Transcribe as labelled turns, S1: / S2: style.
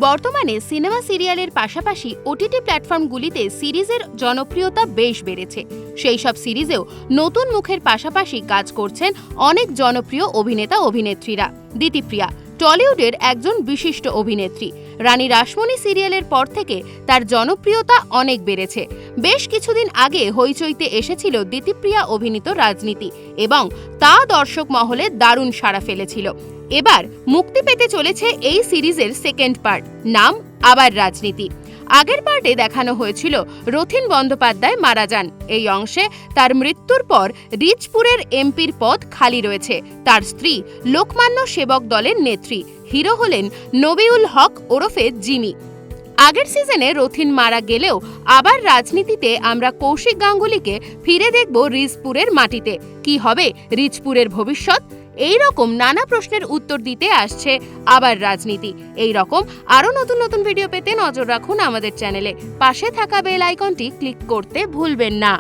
S1: বর্তমানে সিনেমা সিরিয়ালের পাশাপাশি ওটিটি প্ল্যাটফর্মগুলিতে সিরিজের জনপ্রিয়তা বেশ বেড়েছে। সেই সব সিরিজেও নতুন মুখের পাশাপাশি কাজ করছেন অনেক জনপ্রিয় অভিনেতা অভিনেত্রীরা। দিতিপ্রিয়া টলিউডের একজন বিশিষ্ট অভিনেত্রী। রানী রাসমণি সিরিয়ালের পর থেকে তার জনপ্রিয়তা অনেক বেড়েছে। বেশ কিছুদিন আগে হইচইতে এসেছিল দিতিপ্রিয়া অভিনীত রাজনীতি এবং তা দর্শক মহলে দারুণ সাড়া ফেলেছিল। এবার মুক্তি পেতে চলেছে এই সিরিজের সেকেন্ড পার্ট, নাম আবার রাজনীতি। আগের পার্টে দেখানো হয়েছিল রথীন বন্দ্যোপাধ্যায় মারা যান। এই অংশে তার মৃত্যুর পর রিচপুরের এমপির পদ খালি রয়েছে। তার স্ত্রী লোকমান্য সেবক দলের নেত্রী। হিরো হলেন নবিউল হক ওরফে জিমি। আগের সিজনে রথীন মারা গেলেও আবার রাজনীতিতে আমরা কৌশিক গাঙ্গুলিকে ফিরে দেখব রিচপুরের মাটিতে। কি হবে রিচপুরের ভবিষ্যৎ? এই রকম নানা প্রশ্নের উত্তর দিতে আসছে আবার রাজনীতি। এই রকম আরও নতুন নতুন ভিডিও পেতে নজর রাখুন আমাদের চ্যানেলে। পাশে থাকা বেল আইকনটি ক্লিক করতে ভুলবেন না।